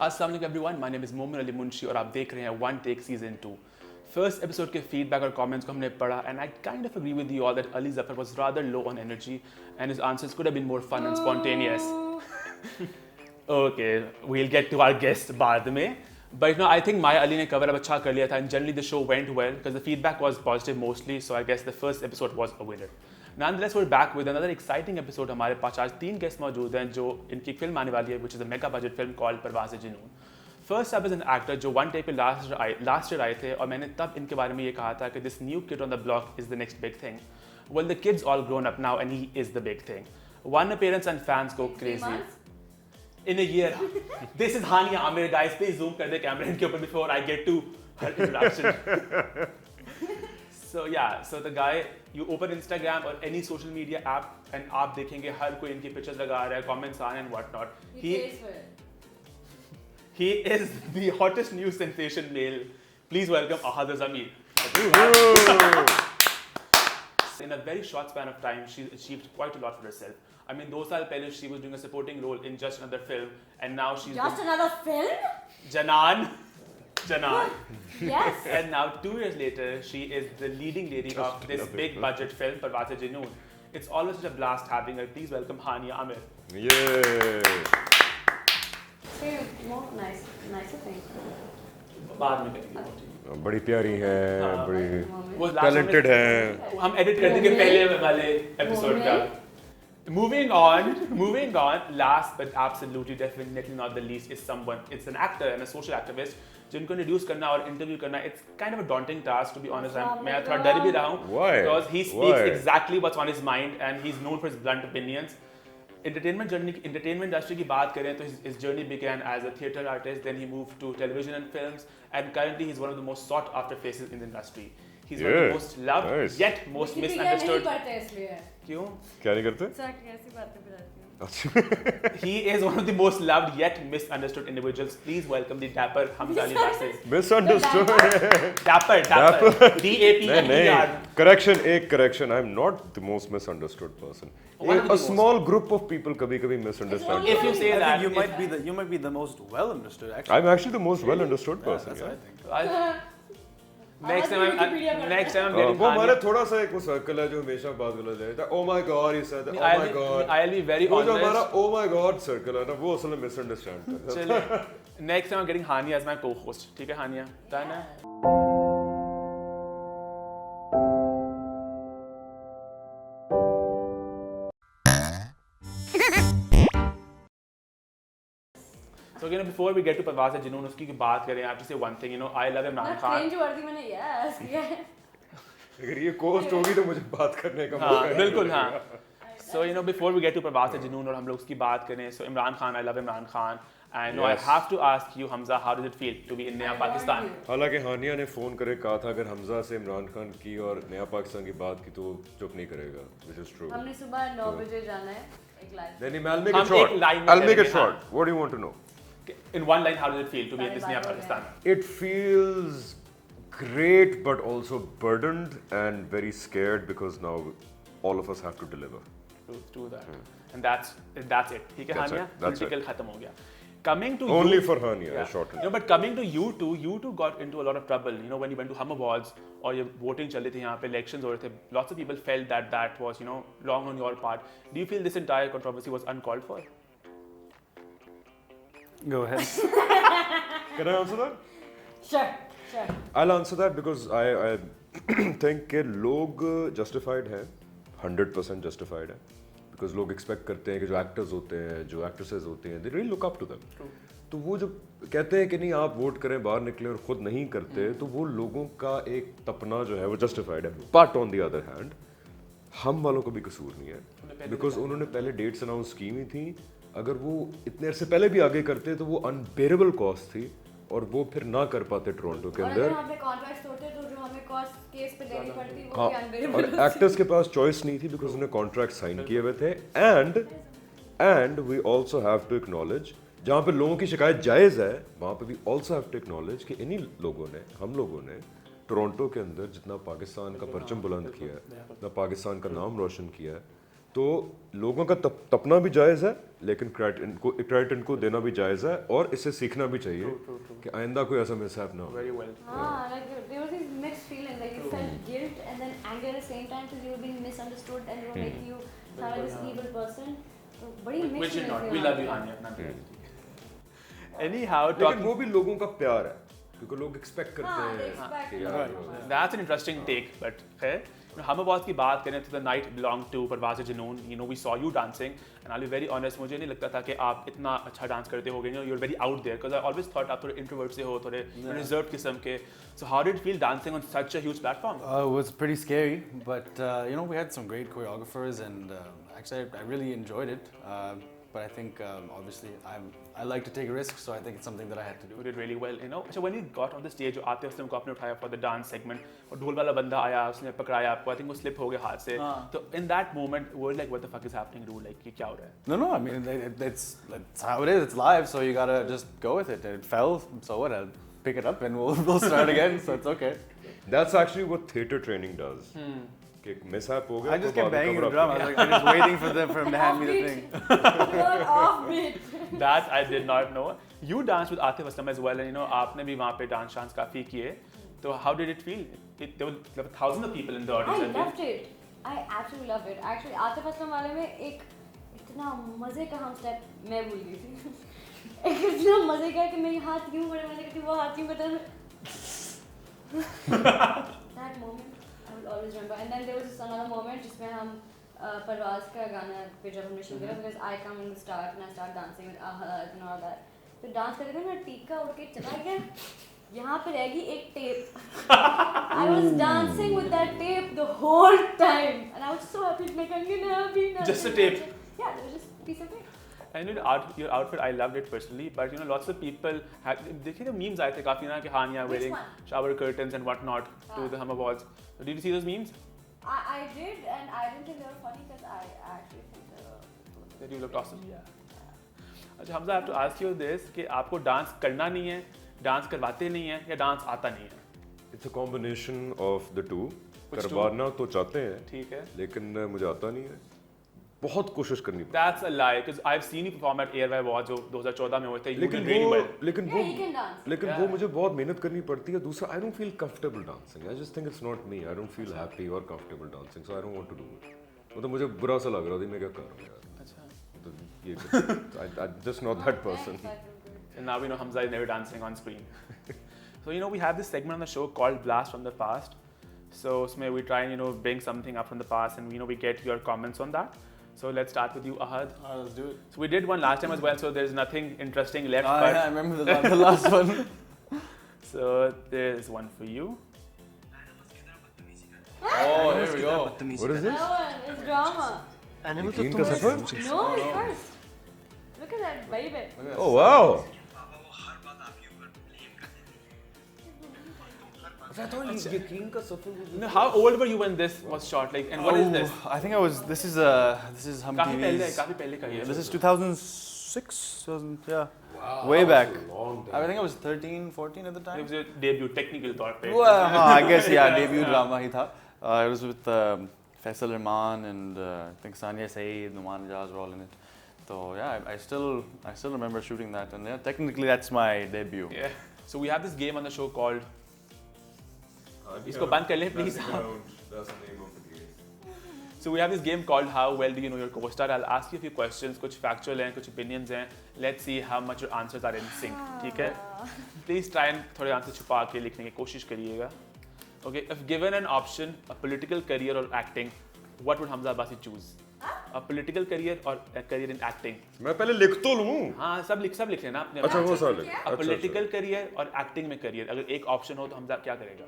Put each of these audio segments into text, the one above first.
अस्सलाम वालेकुम everyone, my name is मोमिन अली मुंशी और आप देख रहे हैं one take season 2। First episode के फीडबैक और कमेंट्स को हमने पढ़ा and I kind of agree with you all that Ali Zafar was rather low on energy and his answers could have been more fun and spontaneous. Okay, we'll get to our guest बाद में, but no I think Maya Ali ने cover up अच्छा कर लिया था and generally the show went well because the feedback was positive mostly, so I guess the first episode was a winner. Nonetheless, we're back with another exciting episode. हमारे पास आज 3 guest मौजूद हैं जो इनकी फिल्म आने वाली है, which is a mega budget film called परवाज़ जुनून। First up is an actor जो वन टेक पे लास्ट ईयर आए थे और मैंने तब इनके बारे में ये कहा था कि this new kid on the block is the next big thing. Well the kids all grown up now and he is the big thing. One appearance and fans go crazy in a year. This is Hania Amir, guys. Please zoom कर दे camera इनके ऊपर before I get to her introduction. So yeah, so the guy, you open Instagram or any social media app and आप देखेंगे हर कोई इनकी pictures लगा रहा है, comments on and what not. He is the hottest new sensation male. Please welcome Ahad Zamir. In a very short span of time, she achieved quite a lot for herself. I mean, 2 साल पहले she was doing a supporting role in Just Another Film, and now she's Just Another Film? Janan. Yes. And now 2 years later, she is the leading lady of this big budget film, Parwaaz Junoon. It's always such a blast having her. Please welcome Hania Amir. Yay! Say more nicer thing. बाद में करेंगे। बड़ी प्यारी है, बड़ी वो last talented में- है। हम एडिट कर देंगे पहले वाले एपिसोड का। Moving on, last but absolutely definitely not the least is someone, it's an actor and a social activist जिनको इंट्रोड्यूस करना और इंटरव्यू करना it's kind of a daunting task to be honest. मैं थोड़ा डर भी रहा हूँ Why? because he speaks Why? exactly what's on his mind and he's known for his blunt opinions. Entertainment industry की बात करें तो his journey began as a theatre artist, then he moved to television and films, and currently he's one of the most sought after faces in the industry. He's one of the Yeah, most loved nice. yet most misunderstood. नहीं पढ़ते इसलिए। क्यों? क्या नहीं करते? Sir कैसी बातें बताती हूँ? He is one of the most loved yet misunderstood individuals. Please welcome the dapper Hamza Ali Basil. Misunderstood. Dapper. नहीं नहीं, DAPPER. correction. I'm not the most misunderstood person. One of the A most. small group of people कभी-कभी misunderstand. If you say I that, think you might be the most well understood actually. I'm actually the most well understood person. That's what I Yeah. think. next time I'm getting वो हमारे Hania. थोड़ा सा एक वो circle है जो हमेशा बात गलत जाता है। Oh my God, he said that. Oh my God. I'll be very वो जो honest. हमारा Oh my God सर्कल है ना, वो असल में misunderstand करता है। चलिए, next time I'm getting Hania as my co-host. ठीक है Hania? Done है? So you know, before we get to Parwaaz Junoon, उसकी की बात करें, I have to say one thing. You know, I love Imran Khan. Train जो वर्दी मैंने yes किया है। अगर ये कोस्ट होगी तो मुझे बात करने का हाँ, मौका बिल्कुल मिलेगा। हाँ। So you know, before we get to Parwaaz Junoon और हम लोग उसकी बात करें, so Imran Khan, I love Imran Khan. And no, I Yes. have to ask you, Hamza, how does it feel to be in Naya Pakistan? हालांकि हानिया ने phone करे कहा था अगर हमजा से इमरान खान की और नया पाकिस्तान की बात की तो चुप नहीं करेगा, which is true. हमने सुबह 9 बजे जाना है एक लाइव। Then I'll make हम it short. एक line में I'll make it करेंगे, short. हाँ। What do you want to know? In one line, how does it feel to be in this Naya Pakistan? It feels great but also burdened and very scared because now all of us have to deliver. To that. And that's it. ठीक है That's Hania? it, that's Political खत्म हो गया. Coming to Only you, for Hania, yeah. shortened. No, but coming to you two got into a lot of trouble. You know, when you went to Hum Awards और ये voting चल रही थी यहाँ पे, elections हो रहे थे. Lots of people felt that was, you know, wrong on your part. Do you feel this entire controversy was uncalled for? Go ahead. Can I answer that? Sure. I'll answer that because I think कि लोग justified हैं, 100% justified है. Because लोग expect करते हैं कि जो actors होते हैं, जो actresses होते हैं, they really look up to them. तो वो जो कहते हैं कि नहीं आप वोट करें बाहर निकले और खुद नहीं करते, तो वो लोगों का एक तपना जो है वो justified है. But on the other hand, हम वालों को भी कसूर नहीं है. Because उन्होंने पहले dates announce की हुई थी. अगर वो इतने अरसे पहले भी आगे करते तो वो अनबेरेबल कॉस्ट थी और वो फिर ना कर पाते टोरंटो के और अगर अंदर। वहाँ पे कॉन्ट्रैक्ट्स होते तो जो हमें कॉस्ट केस पे देनी पड़ती वो हाँ, भी और अनबेरेबल एक्टर्स के पास चॉइस नहीं थी बिकॉज उन्हें कॉन्ट्रैक्ट साइन किए हुए थे। And we also have to acknowledge जहाँ पे लोगों की शिकायत जायज़ है वहाँ पे we also have to acknowledge कि इन्हीं लोगों ने, हम लोगों ने टोरंटो के अंदर जितना पाकिस्तान का परचम बुलंद किया है, जितना पाकिस्तान का नाम रोशन किया है, तो लोगों का तपना भी जायज़ है, लेकिन क्रेडिट इनको देना भी जायज़ है, और इससे सीखना भी चाहिए कि आइंदा कोई ऐसा मिसहैप ना हो. Very well. Like there was these mixed feelings, like you felt guilt and then anger at the same time because you were being misunderstood and they were making you sound like this evil person. So बड़ी We mixed should not. feelings We थी love you, वहाँ पे। Hania. Anyhow, लेकिन talking. वो भी लोगों का प्यार है, क्योंकि लोग एक्सपेक्ट करते हाँ, they हैं expect कि it. यार That's an interesting take, but खैर, हम अवार्ड की बात करें तो the night belonged to परवाज़ जुनून. You know, we saw you dancing, and I'll be very honest, मुझे नहीं लगता था कि आप इतना अच्छा डांस करते होगे. You know, you're very out there, because I always thought आप थोड़े introvert से हो, थोड़े reserved किस्म के. So how did it feel dancing on such a huge platform? It was pretty scary, but you know, we had some great choreographers, and actually, I really enjoyed it. But I think obviously I like to take risks, so I think it's something that I had to do. You did really well, you know. So when you got on the stage, जो आते वक्त हमको आपने उठाया for the dance segment, और ढोल वाला बंदा आया, उसने पकड़ाया आपको, I think वो slip हो गया हाथ से. हाँ. तो in that moment, we were like, what the fuck is happening, dude? Like, ये क्या हो रहा है? No, I mean it's how it is. It's live, so you gotta just go with it. It fell, so what? I'll pick it up and we'll start again. So it's okay. That's actually what theatre training does. कि mishap हो गया I just तो kept बाद में banging the cover up drum. I was like, I'm just waiting for them to hand me the thing. You're offbeat. That I did not know. You danced with Atif Aslam as well, and you know, आपने भी वहाँ पे dance काफी किए. तो how did it feel? There were thousands of people in the I audience. loved it. I absolutely loved it. Actually, Atif Aslam वाले में एक इतना मजे का हम स्टेप मैं भूल गई थी. एक इतना मजे का कि मेरी हाथ यूं बड़े मजे करती वो हाथ यूं करता. That moment I will always remember. And then there was this another moment जिसमें हम परवाज़ का गाना पे जब हमने शुरू किया, because I come in the start and I start dancing with Ahad and all that. तो डांस करते थे मेरा टीका उड़ के चला गया. यहाँ पे रहेगी एक tape. I was dancing with that tape the whole time, and I was so happy. Like I'm gonna be Just a tape. Yeah, there was just a piece of tape. And your outfit, I loved it personally. But you know, lots of people had. देखिए ना memes आए थे काफी ना कि Hania Which wearing one? shower curtains and whatnot to the Hum Awards. So did you see those memes? I did, and I didn't think they were funny because I actually think they were. That you looked awesome. Yeah. अच्छा Hamza, I have to ask you this कि आपको dance करना नहीं है, dance करवाते नहीं है, या डांस आता नहीं है? It's a combination of the two. Which two? करवाना तो चाहते हैं, ठीक है. लेकिन मुझे आता नहीं है. बहुत कोशिश करनी पड़ती That's a lie, because I've seen you perform at Airway Awards जो 2014 में हुए थे. है. You did really well. लेकिन Yeah, he can dance. लेकिन Yeah. वो मुझे बहुत मेहनत करनी पड़ती है. दूसरा, I don't feel comfortable dancing. I just think it's not me. I don't feel happy or comfortable dancing, so I don't want to do it. मतलब मुझे बुरा सा लग रहा था, मैं क्या कर रहा हूँ यार. अच्छा. तो ये I'm just not that person. And now we know Hamza is never dancing on screen. So you know, we have this segment on the show called Blast from the Past. So usme we try and you know bring something up from the past, and you know we get your comments on that. So let's start with you, Ahad. Let's do it. So we did one last time as well, so there's nothing interesting left. I but remember the last one. so there's one for you. Oh, here we go. What is this? No, it's drama. यकीन का सफर? No, it's first. Look at that baby. Oh wow. I thought यकीन का सफर. You know, how old were you when this was shot? Like, and what is this? I think I was. This is Hum काफी TV's. पहले का ही है. This is 2006, 2000, yeah. Way back. I think I was 13, 14 at the It time. was your debut, technical तौर पे. Well, I guess yeah, debut drama ही था. It was with Faisal Rahman and I think Sania Saeed, Numan Ijaz were all in it. So yeah, I still remember shooting that, and yeah, technically that's my debut. Yeah. So we have this game on the show called. इसको बंद कर ले please. That's the name of the game. So we have this game called How Well Do You Know Your Co-Star? I'll ask you a few questions, कुछ factual हैं, कुछ opinions हैं. Let's see how much your answers are in sync. ठीक है? Please try and थोड़े answers छुपा के लिखने की कोशिश करिएगा. Okay, if given an option, a political career or acting, what would Hamza Abbasi choose? A political career or a career in acting? मैं पहले लिख तो लूँ. हाँ, सब लिख लेना अपने. अच्छा वो साल. A political career और acting में career, अगर एक option हो तो हमजा क्या करेगा?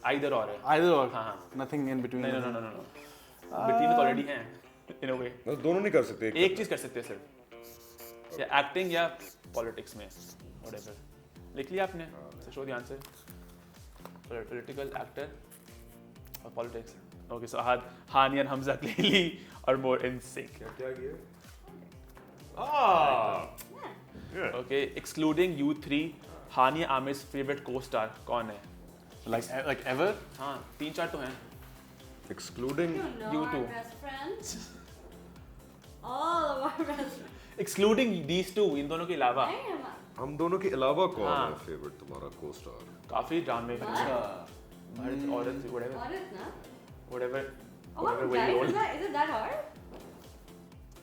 Either or है. Either or. हाँ. Nothing in between. No. Between तो already हैं, in a way. दोनों नहीं कर सकते. एक चीज कर सकते हैं सिर्फ, या एक्टिंग या पॉलिटिक्स में, whatever. लिख लिया आपने? So show the answer. Political actor or politics? Okay, so Hania and Hamza clearly are more in sync. क्या किया? Okay, excluding you three, Hania Amir's favorite co-star कौन है? Like ever? हाँ, 3-4 तो हैं. Excluding. You know You our too. best friends. All of our best. Excluding these two, इन दोनों के अलावा नहीं हम हम दोनों के अलावा कौन हाँ. है फेवरेट तुम्हारा co-star? काफी ड्रामे मर्द औरत whatever honest ना. whatever Oh, whatever way you guys, roll. is it that hard?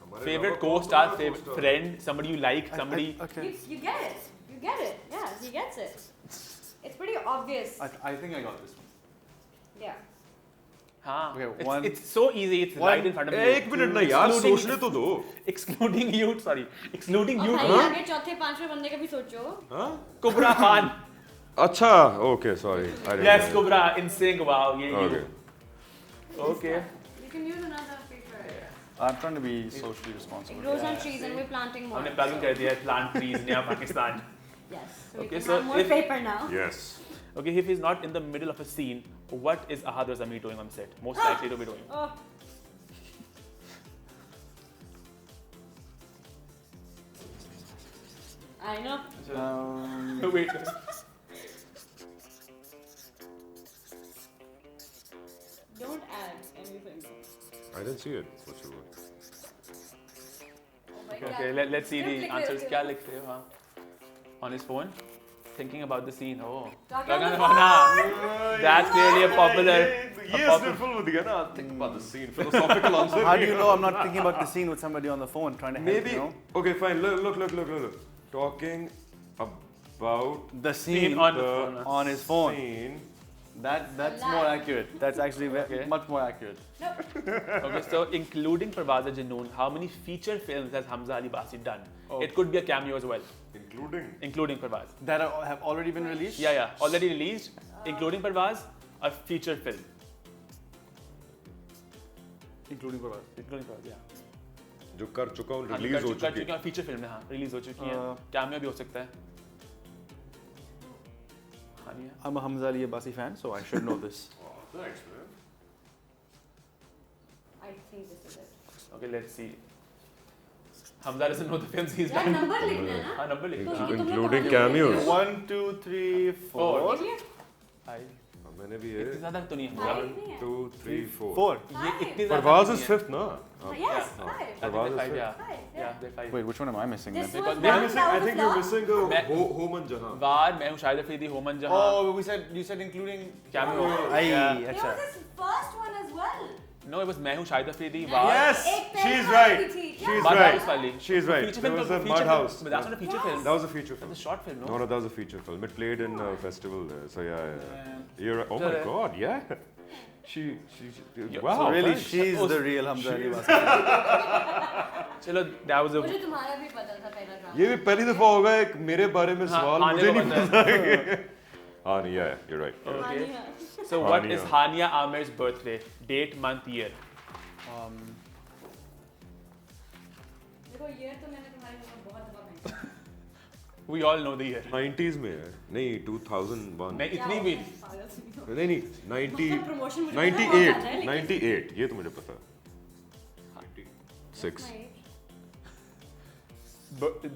हमारे Favorite अलावा कौन co-star, तुम्हारा favorite co-star? friend, somebody you like, somebody. Okay. You get it. You get it. Yeah, he gets it. It's pretty obvious. I think I got this one. Yeah. हाँ. Okay, one- It's so easy. It's one- right in front of you. एक minute ना यार Excluding- सोचने तो दो. Excluding you, sorry. Excluding और you. भाई हाँ? आगे चौथे पांचवें बंदे का भी सोचो. हाँ? Kubra Khan. अच्छा, okay, sorry. I didn't Yes, know. Kubra in sync. Wow, yeah, Okay. you. Okay. You can use another paper. I'm trying to be socially responsible. It grows on trees and we're planting more. हमने plug in कर दिया है plant trees नया Pakistan. Yes. So we Okay, can so have more if- paper now. Yes. Okay, if he's not in the middle of a scene, what is Ahad Razami doing on set? Most likely to be doing. Oh. I know. Wait. Don't add anything. I didn't see it. What you wrote. Oh my Okay, God. let's see the Click, answers. click, क्या click. लिखते हो हाँ? On his phone, thinking about the scene. Oh, Talking on the Ragana. That's clearly a popular. Yes, full with the think about the scene. Philosophical answer. How do you know I'm not thinking about the scene with somebody on the phone trying to help, Maybe. you know? Okay, fine. Look. Talking about The scene on the the phone. on his phone. scene. That's Lie. more accurate. That's actually Okay. much more accurate. Okay, so including Parvaz Janoon, how many feature films has Hamza Ali Basi done? Oh. It could be a cameo as well, Including Parvaz. That have already been released? Yeah, already released, including Parvaz, a feature film. Including Parvaz. Including Parvaz, yeah. जो कर चुका हूँ हाँ, release हो कर चुकी चुकी है फीचर फिल्म हाँ रिलीज हो चुकी है कैमियो भी हो सकता है हानिया I'm a Hamza Ali Abbasi fan, so I should know this. Thanks, man. I think this is it. Okay, let's see. Hamza doesn't know the films he's यार done. Number लिखना है ना. हाँ नंबर लिख तो हाँ. ये तुम लोग Including कहाँ लिख रहे cameos. हो? 1, 2, 3, 4. लिख लिया? Five. मैंने भी इतनी ये ज्यादा तो नहीं है Five Hamza. नहीं है. 2, 3, 4. 4. ये इतनी ज्यादा Parvaz नहीं is है. fifth, ना? Yes, Yeah. five. I think Parvaz they're is five, yeah. Five, Yeah, yeah. they're five. Wait, which one am I missing This then? was Because one that I was think you're flop. missing मैं- Homan Jahan. वार मैं हूँ Shahid Afridi human जहाँ Oh, you said including cameo Aye, Yeah. There acha. was this first one as well. No, it was मैं हूँ शाहिद अफरीदी वार Yes, एक पहले she's वाली right. भी थी. She's Mud right. House वाली. She's right. Feature There film was तो a feature Mud film, House. but that's not a feature film. That was a feature film. That's a short film, No, no? that was a feature film. It played in a festival there. So yeah. You're right. Oh So, my God, yeah. She wow. So really, thanks. she's Oh, the real Hamza Ali Abbasi. चलो that was a मुझे तुम्हारा भी पता था पहला drama. ये भी पहली दफा होगा एक मेरे बारे में हाँ, सवाल हानिया मुझे को नहीं पता पता है हाँ नहीं yeah, you're right. Okay. Hania. So what Hania. is Hania Amir's birthday? Date, month, year. देखो ये तो मैंने तुम्हारे मुंह में बहुत दफा फेंका. We all know the year. 90s में है नहीं 2001 नहीं क्या इतनी हो भी गया? पागल सी हो. नहीं 90 मतलब promotion मुझे पता बहुत ज्यादा है, 98 लेकिन- 98 ये तो मुझे पता है 96 My age.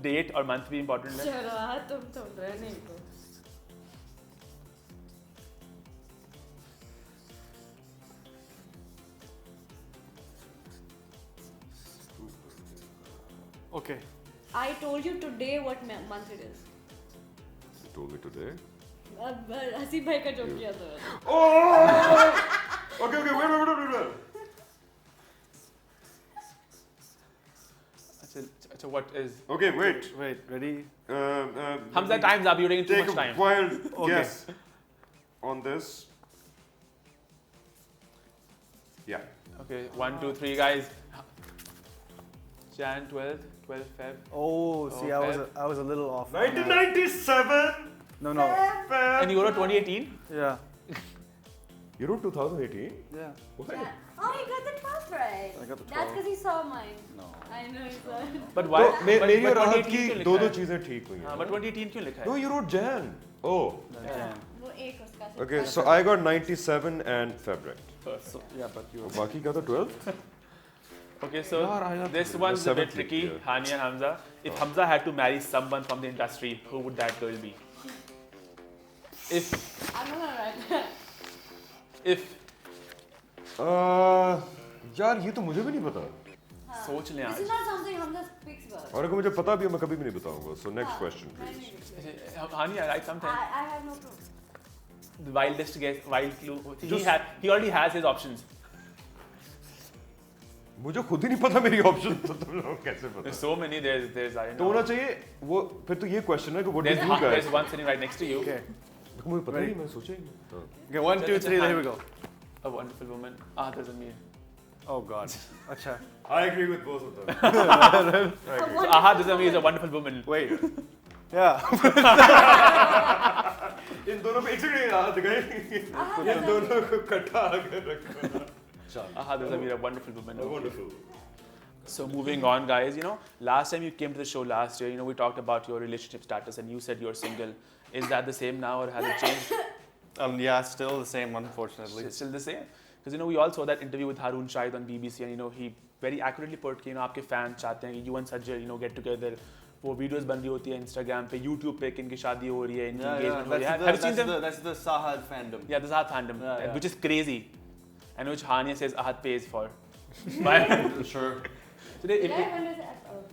Date और month भी important है. चलो हाँ तुम रहे नहीं तो. Okay. I told you today what month it is. You told me today अब हसीब भाई का जोक किया था. okay wait So what is okay wait Wait, ready? Hamza, time's up. You're taking too take much a time. wild Okay. guess on this yeah Okay, 1, 2, 3, guys. Jan 12th, 12 Feb. Oh, see, I was Okay. I was a little off. 1997 No, no. And Euro 2018. Yeah. Euro 2018 Yeah. why Yeah. Oh, you got the 12th right. I got the That's 12th. because he saw mine. No. I know he saw it. But why? तो मेरी और राहत 2018 की क्यों लिखा दो है? चीजें ठीक हुई हाँ, हैं but 2018 क्यों लिखा no है? you wrote Jan oh Jan. वो एक उसका. okay so I got 97 and Feb right So, yeah, but you. बाकी का तो 12 Okay, so Yeah, this the one's a bit 7th tricky. year. Hania and Hamza. If Hamza had to marry someone from the industry, who would that girl be? If I'm not gonna write that. if यार ये तो मुझे भी नहीं पता सोच लें This is आज not something हम just speaks about. और अगर मुझे पता भी है मैं कभी भी नहीं बताऊंगा. So next question मैं please. नहीं बताऊंगी. Hani, I write something. I have no clue. The wildest guess, wild clue. Just- He already has his options. मुझे खुद ही नहीं पता मेरी ऑप्शन तो तुम लोग कैसे पता? There's so many. There's I don't तो know. होना चाहिए वो फिर तो ये क्वेश्चन है कि what do you There's guys? one sitting right next to you. Okay. मुझे पता नहीं मैं सोचा ही नहीं. हाँ. Okay, 1, 2, 3, here we go. A wonderful woman. Doesn't mean. Oh God. Acha. I agree with both of them. So doesn't mean is a wonderful woman. Wait. Yeah. इन दोनों पे एक सेकंड याद गए. इन दोनों को इकट्ठा आकर रखो. Doesn't mean a wonderful woman. Wonderful. So moving on, guys. Last time you came to the show last year, we talked about your relationship status, and you said you're single. Is that the same now, or has it changed? Yeah, still the same, unfortunately. It's still the same. Because we all saw that interview with Haroon Shahid on BBC, and he very accurately put कि आपके fans चाहते हैं कि you and Sajjal get together. वो videos बन रही होती है Instagram पे, YouTube पे कि इनकी शादी हो रही है, इनकी engagement हो रही है. Have you seen them? That's the Sahad fandom. Yeah, this Ahad fandom, Yeah. which is crazy, and which Hania says Ahad pays for. But Sure. so they, Did I wonder that? Oh.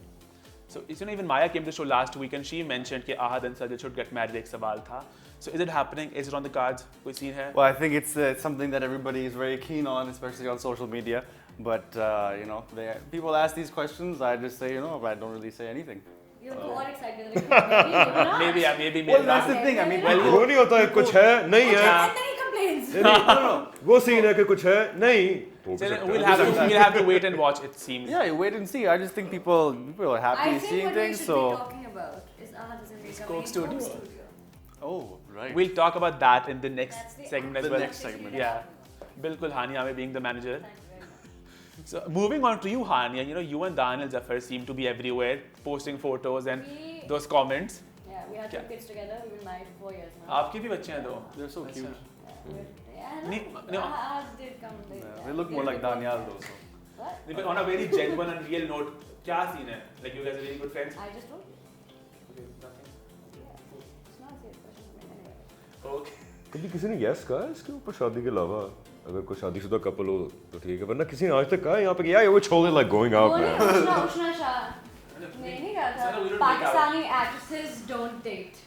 so even Maya came to the show last week and she mentioned कि Ahad and Sajjal should get married. एक सवाल था. So is it happening? Is it on the cards? कोई scene है? Well, I think it's something that everybody is very keen on, especially on social media. But people ask these questions. I just say, I don't really say anything. You're more excited than maybe not. Maybe. Well, that's the thing. I mean, वो नहीं होता है कुछ है नहीं है. And then he complains. No. वो scene है कि कुछ है नहीं. हो So सकता we'll है. have to wait and watch. It seems. yeah, you wait and see. I just think people are I happy think seeing what we things. should So, be talking about is Ahad doesn't make Coke Studio. oh, right. We'll talk about that in the next That's the segment as The well. next segment. Yeah. Bilkul Hania being the manager. Thank you very much. So moving on to you, Hania, you and Daniel Zafar seem to be everywhere, posting photos and We- those comments. Yeah, we had क्या? 2 kids together. We've been married for 4 years now. आपके भी बच्चे हैं दो. They're so अच्छा. cute. Yeah, No. Ahad did come late. Yeah, Yeah. they look more like Daniel though. So. What? But on a very genuine and real note, क्या scene है? Like you guys are really good friends? I just told you. Okay, nothing. Yeah. It's not a serious question for me anyway. Okay. कभी किसी ने yes कहा है इसके ऊपर शादी के अलावा अगर कोई शादीशुदा कपल हो तो ठीक है वरना किसी ने आज तक कहा है यहाँ पे यार वो छोड़ दे like going out वो man. नहीं, उष्णा शाह ने नहीं कहा No, we था don't make Pakistani actresses don't date.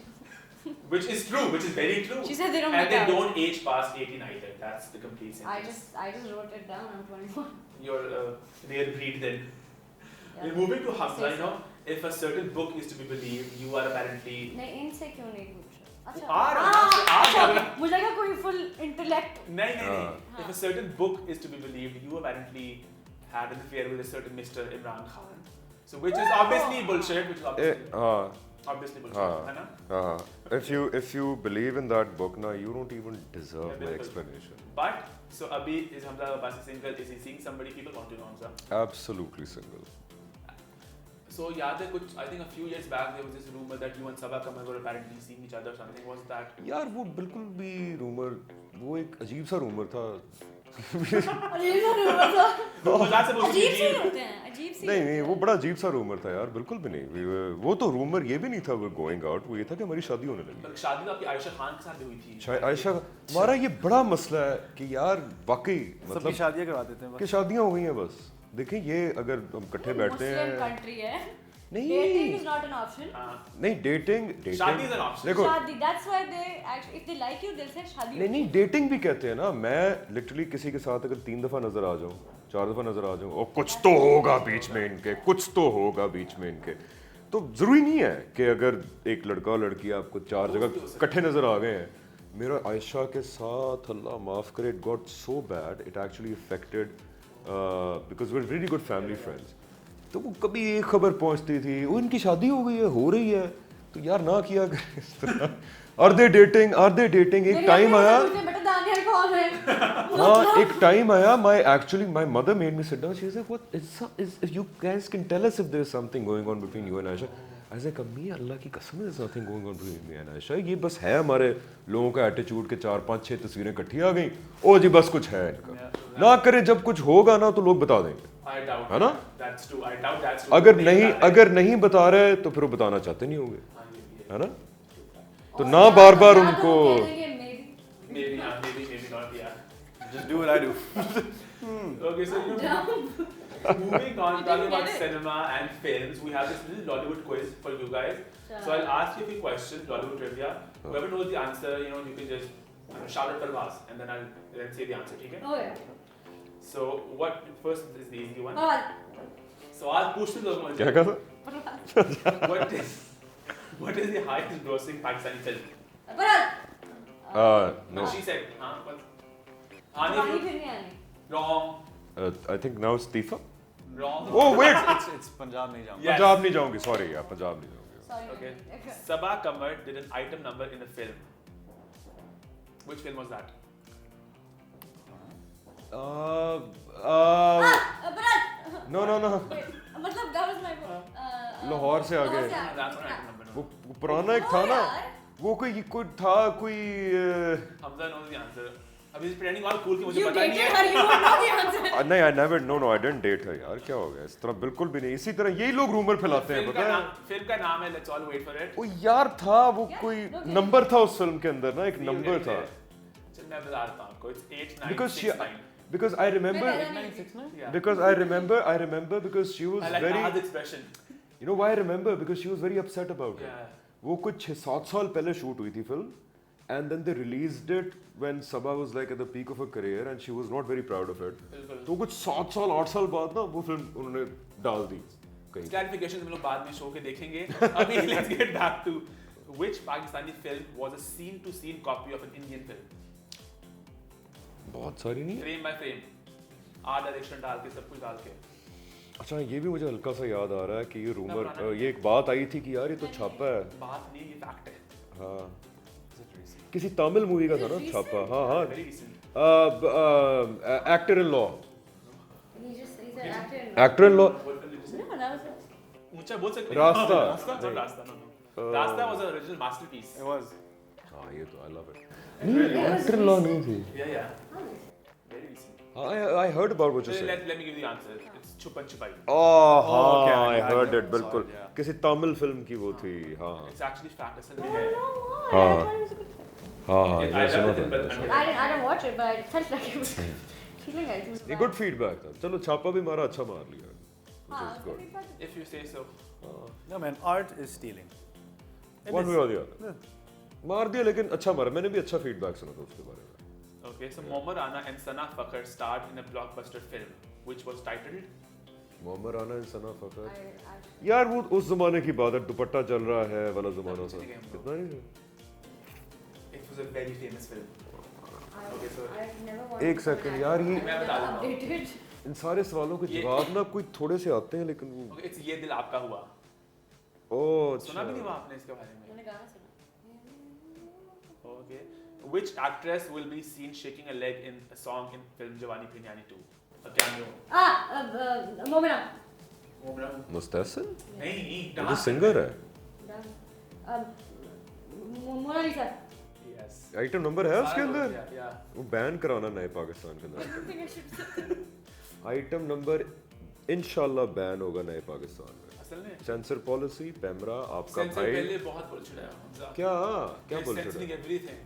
Which is true, which is very true. She said they don't and make they out. don't age past 18 either. That's the complete sentence. I just wrote it down. I'm 21. You're a rare breed then. Yeah. We're moving to Hamza, Say so. if a certain book is to be believed, you are apparently... नहीं इनसे क्यों नहीं पूछ रहा? अच्छा. आ रहा है, आ अच्छा, रहा है। मुझे लगा कोई full intellect. नहीं. हाँ. If a certain book is to be believed, you apparently had an affair with a certain Mr. Imran Khan. So which is obviously bullshit, which is obviously bullshit, हाँ. है ना? If you believe in that book now you don't even deserve Yeah, my बिल्कुल. explanation. But, so Abhi, is Hamza Abbasi single? Is he seeing somebody? People want to know Hamza. Absolutely single. So याद है कुछ, I think a few years back there was this rumor that you and Sabah Kamal were apparently seeing each other or something. Was that? यार वो बिल्कुल भी rumour वो एक अजीब सा रूमर था. अजीब सा रूमर था. Was that supposed to be अजीब से real? होते हैं. अजीब से. नहीं वो बड़ा अजीब सा रूमर था यार बिल्कुल भी नहीं. वो तो रूमर ये भी नहीं था वो गोइंग आउट. वो ये था कि हमारी शादी होने लगी. पर शादी तो आपकी आयशा खान के साथ भी हुई थी. आयशा हमारा ये बड़ा मसला है कि यार वाकई सबकी मतलब शादियां करवा देते हैं कि बस. शादियां हो गई हैं बस. देखें ये अगर हम इकट्ठे बैठते Muslim हैं country है. नहीं Dating is not an option. हाँ. नहीं डेटिंग शादी is an option. देखो शादी. That's why they actually, if they like you, they'll say शादी. नहीं डेटिंग भी कहते हैं ना. मैं लिटरली किसी के साथ अगर 3 दफा नजर आ जाऊं 4 दफा नजर आ जाऊं और कुछ तो होगा बीच में इनके तो जरूरी नहीं है कि अगर एक लड़का और लड़की आपको 4 जगह इकट्ठे नजर आ गए हैं. मेरा आयशा के साथ अल्लाह माफ करे it got so bad it actually affected because we are very good family friends. तो वो कभी एक खबर पहुंचती थी वो इनकी शादी हो गई है हो रही है तो यार ना किया करें इस तरह. आर दे डेटिंग एक टाइम आया. बेटा दानियल कौन है? हाँ एक टाइम आया my mother made me sit down. She said what is if you guys can tell us if there's something going on between you and Aisha. I was like अम्मी अल्लाह की कसम there's nothing going on between me and Aisha. ये बस है हमारे लोगों का attitude के 4 5 6 तस्वीरें इकट्ठी आ गई. ओ जी बस कुछ है इनका. ना करे जब कुछ होगा ना तो लोग बता देंगे. I doubt. है ना? That's true. I doubt that's true. अगर नहीं बता रहे तो फिर वो बताना चाहते नहीं होंगे. हाँ, ये भी है. है ना? तो ना बार बार उनको Maybe not. Yeah. Just do what I do. Okay, so Moving on, You talking didn't about get it. cinema and films, we have this little Lollywood quiz for you guys. Sure. So I'll ask you a few questions, Lollywood trivia. Whoever knows the answer, you can just shout at Parvaz, and then I'll then say the answer. Okay? Oh yeah. So what? First is the easy one. Parvaz. So I'll push the लोग क्या कहा था? what is the highest grossing Pakistani film? Parvaz. No. She said, huh? What? Pani Hani? फिर नहीं आनी. Wrong. I think now it's Tifa. Wrong. Oh wait. It's Punjab nahi jaunga. Yes. Punjab नहीं जाऊंगी, sorry यार, पंजाब नहीं जाऊंगी. Sorry. Okay. Okay. Sabah Kamar did an item number in a film. Which film was that? Parvaz. No. Wait. मतलब that was my phone. Lahore से आगे. लाहौर से आगे. That's not an item number. वो No. वो पुराना एक था Oh, ना, यार. वो कोई था कोई Hamza knows the answer. अभी इस pretending all cool कि मुझे You पता नहीं dated है. her. You won't know the answer. नहीं I never no I didn't date her यार, क्या हो गया इस तरह, बिल्कुल भी नहीं. इसी तरह यही लोग रूमर फैलाते हैं, पता है. फिल्म का नाम है. Let's all wait for it. वो यार था, वो Yeah, कोई okay. नंबर था उस फिल्म के अंदर ना, एक नंबर था. चल मैं बताता हूँ आपको. It's 8, 9, Because 6, she 9. because I remember मैं पहला नहीं. Yeah. because I remember because she was I like very, Ahad's expression. you know why I remember, because she was very upset about it. Yeah. वो कुछ 6-7 साल पहले shoot हुई थी film, and then they released it when Sabha was like at the peak of her career and she was not very proud of it. बिल्कुल. तो कुछ 7 साल 8 साल बाद ना वो फिल्म उन्होंने डाल दी कहीं. Clarification हम लोग बाद में शो के देखेंगे. अभी let's get back to which Pakistani film was a scene-to-scene copy of an Indian film. बहुत सारी नहीं. Frame by frame. Art direction डाल के सब कुछ डाल के. अच्छा ये भी मुझे हल्का सा याद आ रहा है कि ये पुराना रूमर, नहीं ये एक बात आई थी कि यार ये तो छापा है. बात नहीं ये fact है. हाँ, किसी तमिल मूवी का था ना छापा. हाँ Very recent. Actor in law. He said actor. Actor in law. What film did you say? No, that was. ऊंचा बोल सकते हैं. रास्ता. रास्ता no. रास्ता was an original masterpiece. It was. हाँ ये तो I love it. नहीं एक्टर इन लॉ नहीं थी. Yeah. Very recent. I heard about what you said. Let me give you the answer. It's Chupan Chupai. Oh हाँ, okay, I I heard never it, बिल्कुल. saw it, yeah. किसी Tamil film की वो थी. हाँ It's actually fact. असल No, में है. no, हाँ. I thought it was a good film. हाँ हाँ I ये सुना loved it, but था. I didn't watch it, but I felt like it was feeling like it was ये bad. गुड फीडबैक था. चलो छापा भी मारा, अच्छा मार लिया. हाँ, Which is उसका good. feedback. If you say so. No man, art is stealing. It One is. way or the other. मार दिया लेकिन अच्छा मारा. मैंने भी अच्छा फीडबैक सुना था उसके बारे में. Okay, so Mohammad Rana and Sana Fakhar starred in a blockbuster film, which was titled. Mohammad Rana and Sana Fakhar. I यार वो उस जमाने की बात है, दुपट्टा चल रहा है वाला जमाना था. ठीक है, bro. कितना नहीं. It was a very famous film. Okay, so I've never watched एक सेकंड यार, ये मैं बता देता हूँ. updated. इन सारे सवालों के ये- जवाब ना कोई थोड़े से आते हैं लेकिन वो. Okay, it's ये दिल आपका हुआ. ओह सुना भी नहीं हुआ अच्छा. आपने इसके बारे में? मैंने गाना सुना. Okay. Which actress will be seen shaking a leg in a song in film Jawani Bhi Diyani 2? A cameo. Momina. मुस्तहसिन नहीं, वो तो dance. सिंगर है. Mona Lisa. Yes. Item number है उसके अंदर. Yeah. वो बैन कराना नए पाकिस्तान के I अंदर. don't think I should say. Item number इंशाल्लाह बैन होगा नए पाकिस्तान में. असल में सेंसर पॉलिसी पैमरा आपका सेंसर भाई. पहले बहुत बुलशिट है हमजा. क्या They're बुलशिट censoring है. everything.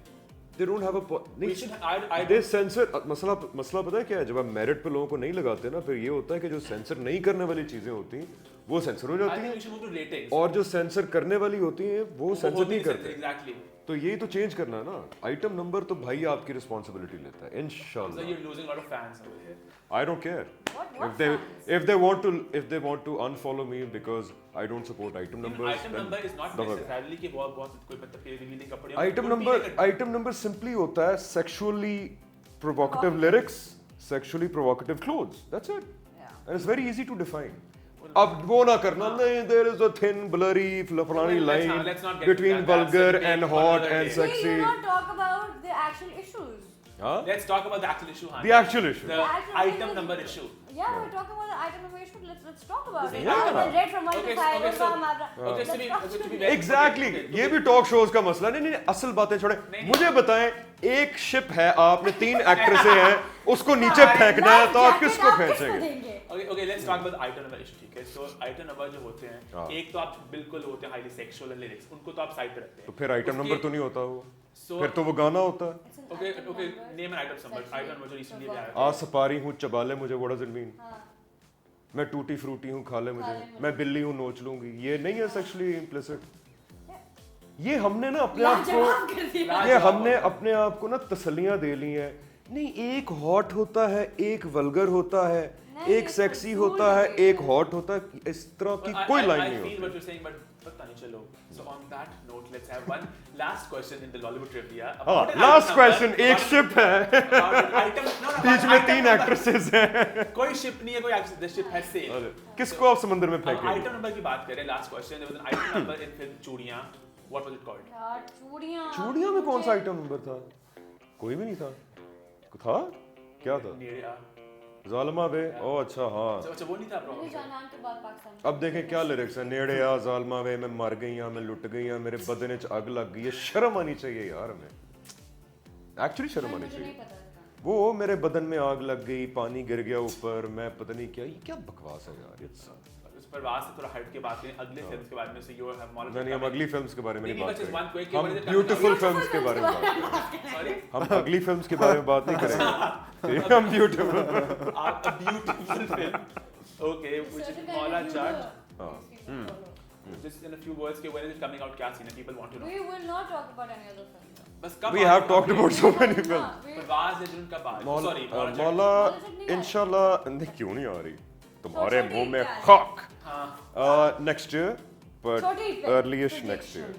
They don't have a We नहीं. should. I they don't. Sensor मसला पता है क्या है, जब आप मेरिट पे लोगों को नहीं लगाते ना, फिर ये होता है कि जो सेंसर नहीं करने वाली चीजें होती हैं वो सेंसर हो I जाती think we हैं, should move to ratings. और जो सेंसर करने वाली होती हैं वो सेंसर नहीं करते. Exactly. तो यही तो चेंज करना है ना. आइटम नंबर तो भाई आपकी रिस्पॉन्सिबिलिटी लेता है So इंशाल्लाह. you're losing a lot of fans over here. I don't care. What If they want to unfollow me because I don't support item numbers. Item then number is not दबा गया. necessarily कि बहुत कोई मतलब कि revealing कपड़े हो. Item Could be number like a- item number simply होता है sexually provocative lyrics, sexually provocative clothes. That's it. Yeah. And it's very easy to define. अब वो ना करना नहीं, there is a thin blurry fluffy line let's not get between into that. vulgar That's a and big hot another and day. Will sexy. you not talk about the actual issues? Huh? Let's talk about the actual issue, Hani. The actual issue. The actual item issue. number issue. Yeah, we're talking about the item number issue. Let's talk about it. Yeah. I read from 1 Okay, to 5. okay, so- Okay, Let's so we- talk okay, to about be it. very- Exactly. okay, ये okay. भी talk shows का मसला नहीं. नहीं असल बातें छोड़े. नहीं, मुझे बताएं, एक शिप है, आपने 3 एक्ट्रेसें हैं, उसको नीचे फेंकना है तो आप किसको फेंकेंगे? देंगे? Okay, let's talk about the item number issue, ठीक है? So item number जो होते हैं, हाँ. एक तो आप बिल्कुल होते हैं highly sexual and lyrics, उनको तो आप साइड पे रखते हैं. तो फिर आइटम उसके- नंबर तो नहीं होता वो. So फिर तो वो गाना होता है. It's an okay, item okay, number. name an item number. Item number जो recently आया. आ सपारी हूँ चबाले मुझे, what does it mean? हाँ. मैं टूटी फ्रूटी हूँ खा ले खा मुझे, ले मुझे। मैं बिल्ली हूँ नोच लूंगी, ये नहीं है सेक्सुअली इम्प्लिसिट। ये हमने ना अपने आप लाजवाब को, कर दिया। ये हमने अपने आप को ना तसल्लियां दे ली हैं। नहीं, एक हॉट होता है, एक वल्गर होता है, नहीं, एक ये सेक्सी फजूल होता है, debate एक है। हॉट होता है, इस तरह की कोई लाइन नहीं I feel what होती। you're saying, but पता नहीं चलो. So on that note, let's have one last question in the Lollywood trivia. हाँ, About an last item question, number, एक शिप है, about an item, no, no, beach about में item 3 number. Actresses हैं। कोई ship नहीं है, कोई actress. The ship has sailed. किसको आप समंदर में अब फेंकेंगे? item number की बात करें. Last question. There was an item number in film चूड़ियाँ. What was it called? यार चूड़ियाँ। चूड़ियाँ में कौन सा आइटम नंबर था? कोई भी नहीं था। था? क्या था? नेड़िया. जालिमा वे, ओ अच्छा हाँ। अच्छा वो नहीं था मैंने प्रॉब्लम. जाना के बाद पाकिस्तान। अब देखें क्या लिरिक्स है, नेड़े आ जालिमा वे, मैं मर गई हाँ, मैं लुट गई हाँ, मेरे बदन च अग लग गई है। शर्म आनी चाहिए यार हमें, एक्चुअली शर्म आनी मुझे नहीं चाहिए। पता इसका। वो मेरे बदन में आग लग गई, पानी गिर गया ऊपर, मैं पता नहीं क्या, ये क्या बकवास है यार। उस पर वास से थोड़ा हट के बात करें अगले फिल्म के बारे में. So you have knowledge. नहीं, हम अगली फिल्म्स के बारे में नहीं नहीं, बात but just one quick, करेंगे, what is हम it ब्यूटीफुल coming फिल्म्स के बारे में बात करेंगे। Sorry. हम अगली फिल्म्स के बारे में बात नहीं करेंगे, हम beautiful. A beautiful film. Okay, which is Maula Judge. Just in a few words, when is it coming out? क्या scene है? People want to know. We will not talk about any other film. बस कब We have talked about so many हाँ, films. we- परवाज़ है जुनून का बाल. Sorry, Maula Judge. मौला मौला जब नहीं इंशाल्लाह, नहीं क्यों नहीं आ रही तुम्हारे छोटी मुंह में क्या है? खाक। हाँ. नेक्स्ट ईयर, बट छोटी early-ish next year,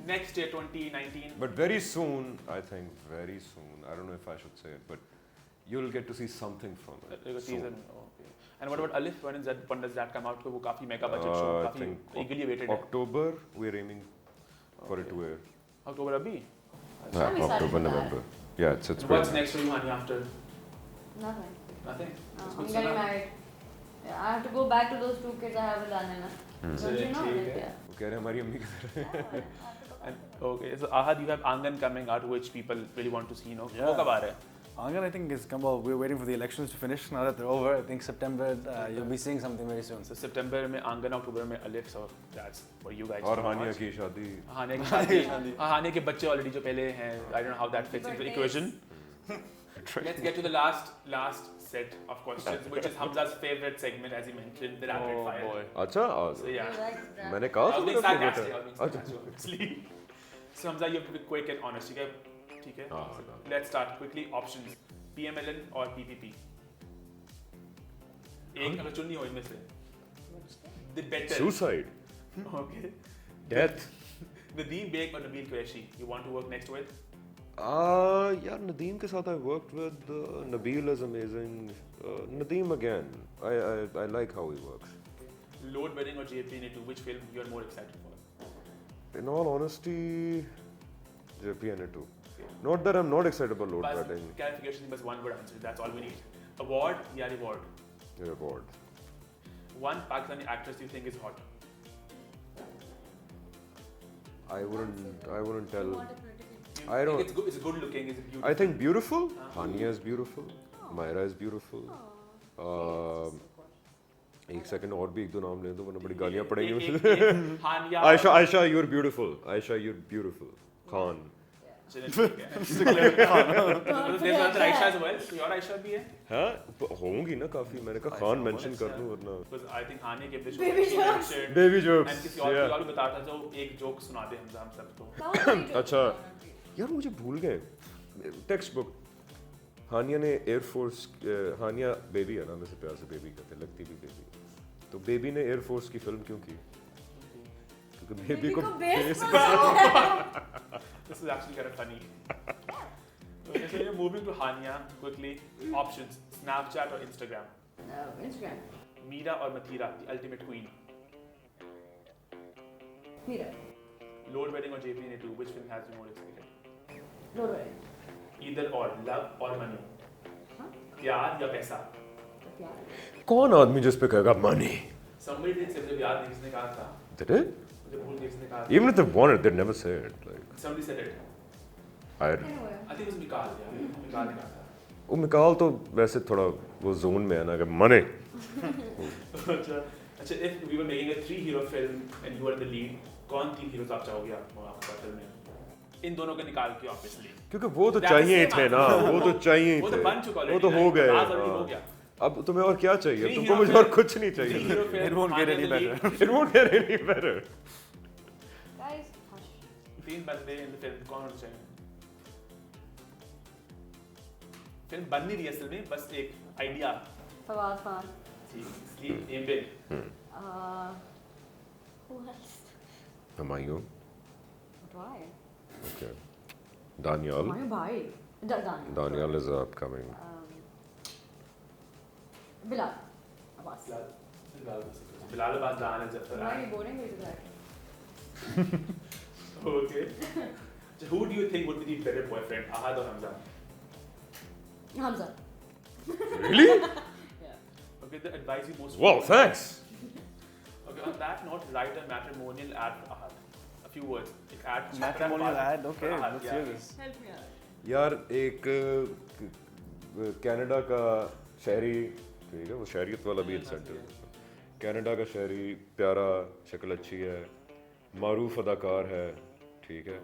Next year, 2019. but very soon, I think very soon, I don't know if I should say it, but you'll get to see something from it Like a soon. teaser. Okay. And what about Alif? When does that come out? वो काफी mega budget show, I काफी think eagerly awaited है. October, we're aiming for it to air. October अभी. Yeah, we started October, with November. Yeah, it's And what's pretty next for you, Hani? After Nothing. nothing. No, It's I'm good getting stuff. married. Yeah, I have to go back to those 2 kids I have with Anna. Don't you know? ठीक है. Yeah. वो कह रहे हैं हमारी अम्मी की तरह। Yeah, I have to go back And, to them. okay, so Ahad, you have Angan coming out, which people really want to see. You know, Yeah. वो कब आ रहा है? Angan, I think, is come out. We're waiting for the elections to finish. Now that they're over, I think September, you'll be seeing something very soon. So September में Angan, October में Alif. So that's for you guys. और to Hania watch. की शादी। हानिया की शादी. हाँ, हानिया के बच्चे already जो पहले हैं. I don't know how that fits into the equation. Let's get to the last set of questions, which is Hamza's favorite segment, as he mentioned, the rapid fire. boy. अच्छा, So yeah. You like that? मैंने कहा I था was being मेरा favorite sarcastic. है। I was being sarcastic, obviously. So Hamza, you have to be quick and honest. ठीक है? ठीक है? हाँ, So हाँ। let's start quickly. Options: PMLN or PPP. एक अगर चुननी हो इनमें से. The better. Suicide, Okay. death. Nadeem Baig or Nabil Qureshi, you want to work next with? यार नदीम के साथ I worked with. Nabil is amazing. Nadeem again. I like how he works. Load Bedding or JPN2, which film you are more excited for? In all honesty, JPN2. Not that I'm not excited about load Bas bedding. clarification, bas one word answer. That's all we need. Award या reward? Reward. One Pakistani actress you think is hot? I wouldn't You tell. want a political- You I think don't- It's good. It's good looking. Is it beautiful? I think beautiful. Hania is beautiful. Myra is beautiful. एक second और भी एक दो नाम ले दो वरना बड़ी गालियां पड़ेंगी मुझे। हानिया. Aisha, you're beautiful. Aisha, you're beautiful. Khan. चलिए, ठीक है. So there's another Aisha as well. So your Aisha भी है? हाँ होंगी ना काफी, मैंने कहा खान मेंशन कर दूं वरना Because I think Hania gave the show. Baby she jokes. mentioned- baby And jokes किसी और को भी बताता जो एक जोक सुना दे हम सबको. Sounds very good. अच्छा यार मुझे भूल गए टेक्स्ट बुक। हानिया ने एयरफोर्स, हानिया बेबी है ना, मैं से प्यार से बेबी कहते हैं, लगती भी बेबी। तो बेबी ने एयरफोर्स की फिल्म क्यों की? क्योंकि बेबी को base This is actually kind of funny. Okay, so you're moving to Hania quickly. Options: Snapchat or Instagram. Instagram. Meera or Mathira, the ultimate queen. Mira. Load Wedding or JPN2, which film has you more excited? Load Wedding. Either or, love or money. Huh? प्यार या पैसा. प्यार. कौन आदमी जिस पे कहेगा money? Somebody did say मुझे याद नहीं किसने कहा था. Did it? मुझे भूल गया किसने कहा था. Even if they wanted, they'd never say it. Like Somebody said it. I, Anyway. I think it was Mikal. Yeah, Mikal ने कहा था. वो मिकाल तो वैसे थोड़ा वो जोन में है ना कि मनी। अच्छा, अच्छा, if we were making a 3-hero film and you were the lead, कौन 3 heroes आप चाहोगे आपका फिल्म में? इन दोनों को निकाल के obviously. क्योंकि वो तो That's the चाहिए ही same थे ना, answer. वो तो चाहिए ही वो थे, तो बन चुका वो तो already, हो right? गए। Faraaz already हो हाँ। गया. अब तुम्हें और क्या चाहिए? Three तुमको hero मुझे film. और कुछ नहीं Three चाहिए. hero film, It won't get Hania any the lead. better. It won't get any better. Guys, hush. 3 बंदे in the film. कौन होना चाहिए? फिल्म बन नहीं रही है असल में, बस एक आइडिया Fawaz Khan. थी, इसलिए एम पे Who else? Humayun. Why? Okay. Daniel. Humayun bhai. Daniel. Daniel is upcoming. Bilal Abbas. Bilal Abbas दान है Zafar Why are you boring me to that? Okay. So who do you think would be the better boyfriend, Ahad or Hamza? Hamza. Really? Yeah. Okay, the advice you most. Wow, thanks. Okay, on that note, write a matrimonial ad for Ahad. A few words. एक ad. Matrimonial ad, okay, for Ahad, let's yeah. hear this. Help me out. यार एक Canada का शहरी, ठीक है, वो शहरियत वाला भी इंसेंटिव. कनाडा का शहरी, प्यारा, शक्ल अच्छी है, मारूफ अदाकार है, ठीक है,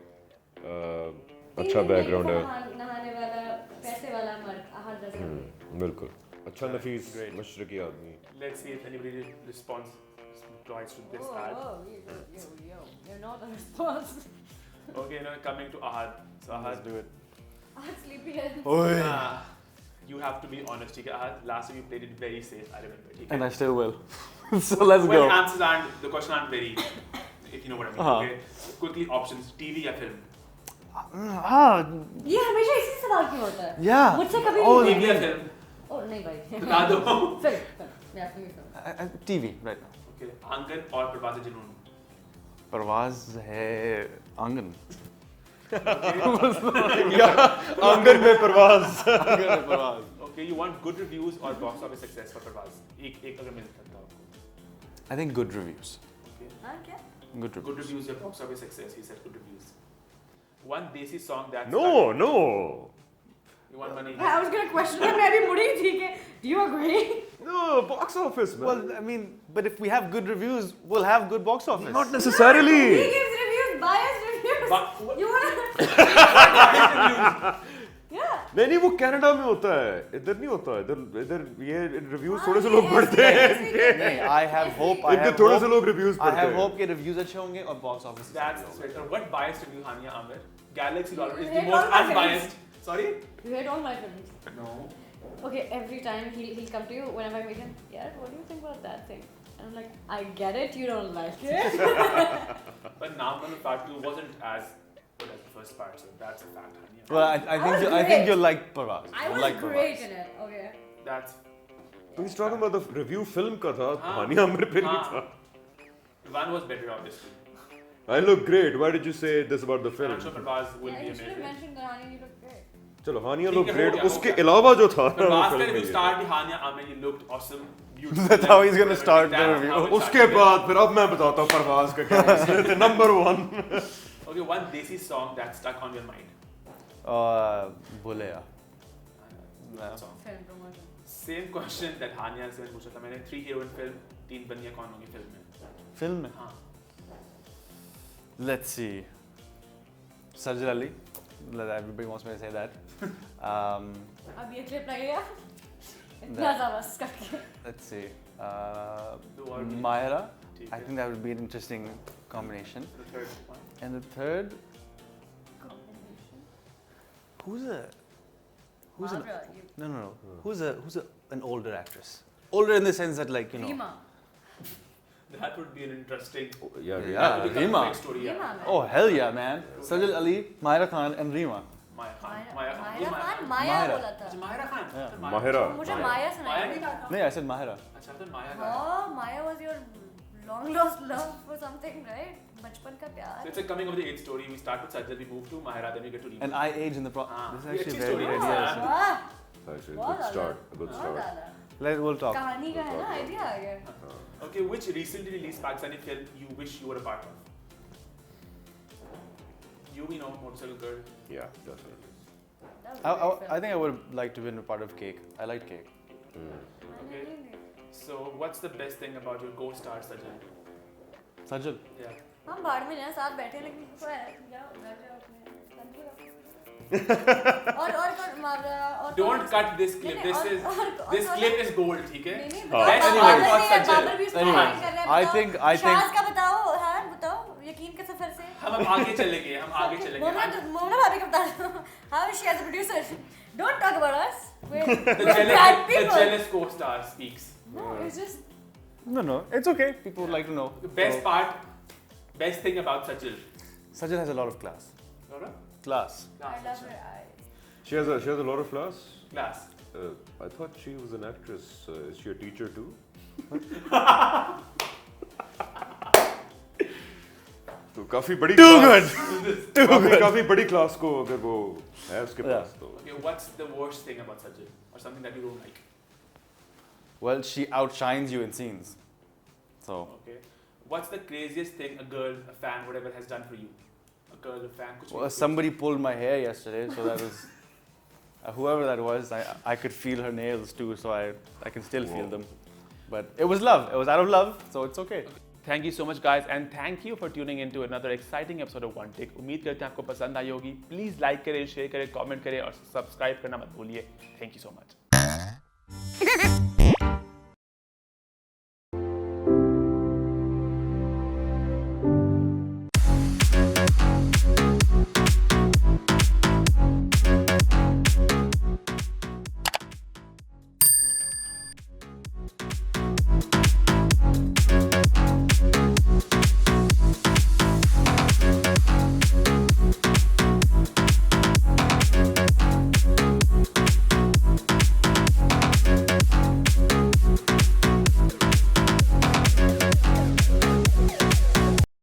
अच्छा बैकग्राउंड है. नहाने वाला, पैसे वाला मर्द, Ahad जैसा. बिल्कुल अच्छा नफीस मशरकी आदमी. Let's see if anybody responds to this ad. You're not a response. Okay, now coming to Ahad. So Ahad, Let's do it. Ahad sleepyhead. you have to be honest. ठीक है, Ahad. Last time you played it very safe. I remember. ठीक है. And I still will. So let's Well, go. answers aren't, the question aren't very, if you know what I mean. Okay. Quickly options. TV या film. ये हमेशा इसी सवाल क्यों होता है? Yeah. मुझसे कभी Oh, नहीं TV या film. Oh नहीं भाई. बता दो. Film. Yeah, film. TV right now. Okay. आंगन और प्रभात जुनून. परवाज है आंगन. आंगन में परवाज. आंगन है परवाज. Okay, you want good reviews or box office success for Parvaz? एक अगर मिल सकता हो आपको. I think good reviews. Okay. हाँ क्या? Good reviews. Good reviews or box office success? He said good reviews. One desi song that. No. You want money? I was gonna question him. मैं भी मुड़ी थी कि do you agree? No, box office, man. Well, I mean, but if we have good reviews, we'll have good box office. Not necessarily. He gives reviews, biased reviews. But- You wanna? Yeah. नहीं वो Canada में होता है, इधर नहीं होता. इधर ये रिव्यूज हाँ, थोड़े से ये लोग पढ़ते हैं. नहीं, I have hope. I इनके have थोड़े hope. से लोग रिव्यूज I पढ़ते have हैं. hope के reviews अच्छे होंगे और box office. That's sweater. What biased review, Hania Amir? Galaxy Dollar is You the hate most all my unbiased. Sorry? You hate all my films. No. Okay, every time he'll come to you whenever I meet him. Yeah, what do you think about that thing? And I'm like, I get it. You don't like it. But Naman Part 2 wasn't as good as the first part, so that's a fact, Hania. Well, I was think great. you like Parvaz. I You was like great Parvaz. in it. Okay. That's. तो he's talking about the review film का था, हाँ. हानिया आमिर पे नहीं था. One was better, obviously. I look great. Why did you say this about the film? I'm sure Parvaz will Yeah, be you should have amazing. mentioned that Hani, you look great. चलो हानिया ठीक look है, हो great. गया, हो उसके गया. अलावा जो था ना वो Parvaz film का में review ये start he Hania Amir, you looked awesome, beautiful. That's how he's gonna start the That's review. how it उसके started. बाद फिर अब मैं बताता हूँ परवाज का क्या मसले थे. Number 1. Okay, one desi song that stuck on your mind. Bulaya. That song. Film promotion. Same question that Hania से मैंने पूछा था. मैंने 3 heroine film, 3 बनिया कौन होंगी film में? Film में. हाँ. Let's see. Sajid Ali. Everybody wants me to say that. अब ये clip लगेगा? इतना That- ज़्यादा करके. Let's see. The word. Myra. ठीक I है. think that would be an interesting combination. The third one. And the third, who's a Mara, you. no. Who's an older actress? Older in the sense that like Rima. That would be an interesting. Yeah. Yeah. That would become a Rima. big story. Rima, Yeah. man. Oh hell yeah, man! Sajid Ali, Myra Khan, and Rima. Maya Khan. Maya Maya Khan, Maya Myra. बोला था. अच्छा, Myra Khan. Yeah. अच्छा, Myra. मुझे Maya सुनाई. Maya नहीं कहा था. No, I said Myra. अच्छा, तो Maya का. Oh, Maya was your long lost love for something, right? बचपन का So प्यार. it's a coming of the age story. We start with Sajjad, we move to Mahira, then we get to Rima. And I age in the pro. Ah, This is ये actually अच्छी very story है. good. Yes. वाह, Actually, बहुत good start. ज़्यादा. Good बहुत start. ज़्यादा. We'll talk. कहानी का है ना idea आ गया. Okay, which recently released Pakistani film you wish you were a part of? You know, Motorcycle Girl. Yeah, definitely. That was a great film. I think I would like to be a part of Cake. I like Cake. Okay. So, what's the best thing about your co-star Sajjad? Sajid. Yeah. हम बाढ़ में जाए साथ बैठे लेकिन कोई जाओ बैठ जाओ अपने और मुहावरा और Don't cut this clip. नहीं, This और is clip is gold, ठीक है? नहीं, Best बताओ, part बाबर was भी है, Sajjal. बाबर भी उसमें Anyway, line कर रहा है, I बताओ। think- शाज का बताओ, हाँ बताओ, यकीन के सफर से। हम अब आगे चलेंगे, हम आगे चलेंगे. मोना भाभी का बता दो, how is she as a producer? Don't talk about us. We're The bad jealous, the people. jealous co-star speaks. No, it's just. No, it's okay. People would like to know. The best part, best thing about Sajjal. Sajjal has a lot of class. Laura? Class. I love her eyes. She has a lot of class. Class. I thought she was an actress. Is she a teacher too? तो काफी बड़ी Too class- good. काफी बड़ी class को अगर वो है उसके Yeah. पास तो Okay, what's the worst thing about Sajjal? Or something that you don't like? Well, she outshines you in scenes. So Okay. What's the craziest thing a girl, a fan, whatever has done for you? A girl, a fan, kuch well, bhi. somebody pulled my hair yesterday, so that was whoever that was. I could feel her nails too, so I can still feel Whoa. them. But it was love. It was out of love, so it's okay. Thank you so much guys and thank you for tuning into another exciting episode of One Take. उम्मीद करते हैं आपको पसंद आई होगी. Please like करें, share करें, comment करें और subscribe करना मत भूलिए. Thank you so much.